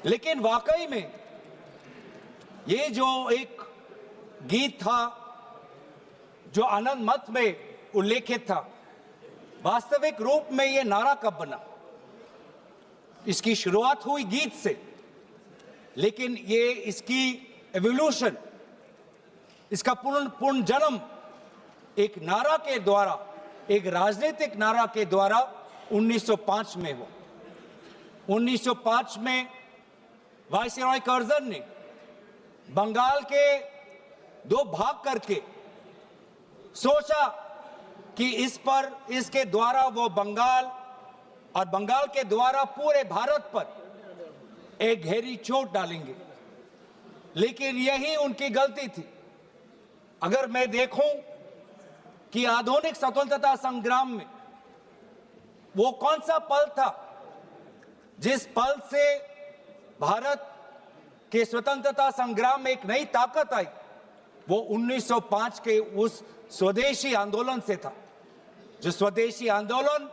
लेकिन वाकई में ये जो एक गीत था जो आनंद मत में उल्लेखित था, वास्तविक रूप में ये नारा कब बना? इसकी शुरुआत हुई गीत से, लेकिन ये इसकी एवोल्यूशन, इसका पूर्ण जन्म एक नारा के द्वारा, एक राजनीतिक नारा के द्वारा 1905 में हुआ। 1905 में वायसराय कर्जन ने बंगाल के दो भाग करके सोचा कि इसके द्वारा वो बंगाल और बंगाल के द्वारा पूरे भारत पर एक गहरी चोट डालेंगे। लेकिन यही उनकी गलती थी। अगर मैं देखूं कि आधुनिक स्वतंत्रता संग्राम में वो कौन सा पल था जिस पल से भारत के स्वतंत्रता संग्राम में एक नई ताकत आई, वो 1905 के उस स्वदेशी आंदोलन से था। जो स्वदेशी आंदोलन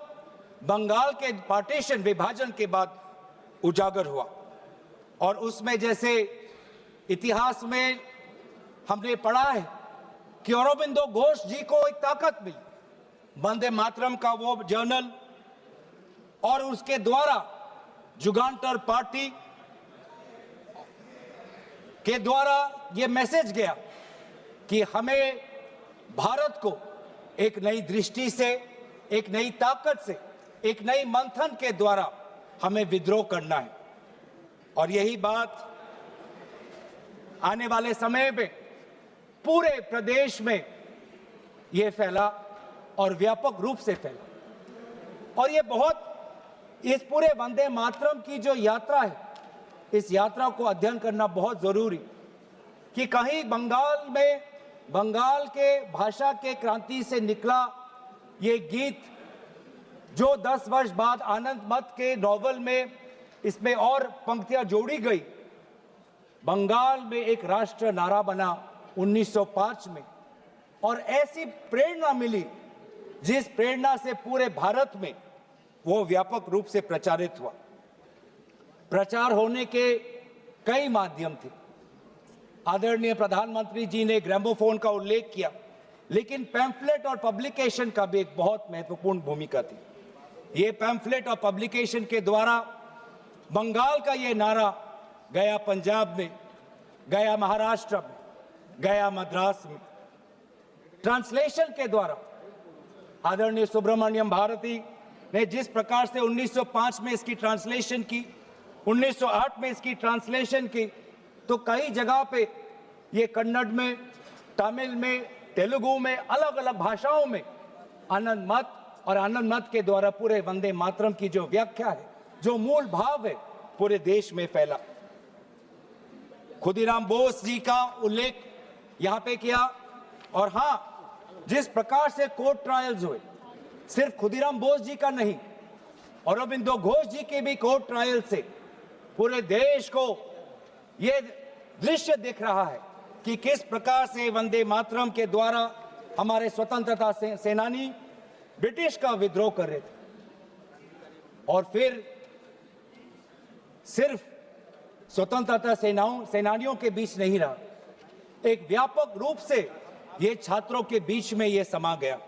बंगाल के पार्टीशन, विभाजन के बाद उजागर हुआ। और उसमें जैसे इतिहास में हमने पढ़ा है कि अरबिंदो घोष जी को एक ताकत मिली, वंदे मातरम का वो जर्नल, और उसके द्वारा जुगांटर पार्टी के द्वारा ये मैसेज गया कि हमें भारत को एक नई दृष्टि से, एक नई ताकत से, एक नई मंथन के द्वारा हमें विद्रोह करना है। और यही बात आने वाले समय में पूरे प्रदेश में ये फैला और व्यापक रूप से फैला। और ये बहुत, इस पूरे वंदे मातरम की जो यात्रा है, इस यात्रा को अध्ययन करना बहुत जरूरी कि कहीं बंगाल के भाषा के क्रांति से निकला ये गीत, जो 10 वर्ष बाद आनंद मत के नॉवल में इसमें और पंक्तियां जोड़ी गई, बंगाल में एक राष्ट्र नारा बना 1905 में। और ऐसी प्रेरणा मिली जिस प्रेरणा से पूरे भारत में वो व्यापक रूप से प्रचारित हुआ। प्रचार होने के कई माध्यम थे। आदरणीय प्रधानमंत्री जी ने ग्रामोफोन का उल्लेख किया, लेकिन पैम्फलेट और पब्लिकेशन का भी एक बहुत महत्वपूर्ण भूमिका थी। ये पैम्फलेट और पब्लिकेशन के द्वारा बंगाल का ये नारा गया पंजाब में, गया महाराष्ट्र में, गया मद्रास में। ट्रांसलेशन के द्वारा आदरणीय सुब्रमण्यम भारती ने जिस प्रकार से 1905 में इसकी ट्रांसलेशन की, 1908 में इसकी ट्रांसलेशन की, तो कई जगह पे ये कन्नड़ में, तमिल में, तेलुगु में, अलग अलग भाषाओं में आनंद मत और आनंद मत के द्वारा पूरे वंदे मातरम की जो व्याख्या है, जो मूल भाव है, पूरे देश में फैला। खुदीराम बोस जी का उल्लेख यहां पे किया। और हां, जिस प्रकार से कोर्ट ट्रायल्स हुए, सिर्फ खुदीराम बोस जी का नहीं, अरबिंदो घोष जी के भी कोर्ट ट्रायल से पूरे देश को यह दृश्य दिख रहा है कि किस प्रकार से वंदे मातरम के द्वारा हमारे स्वतंत्रता सेनानी ब्रिटिश का विद्रोह कर रहे थे। और फिर सिर्फ स्वतंत्रता सेनानियों के बीच नहीं रहा, एक व्यापक रूप से ये छात्रों के बीच में ये समा गया।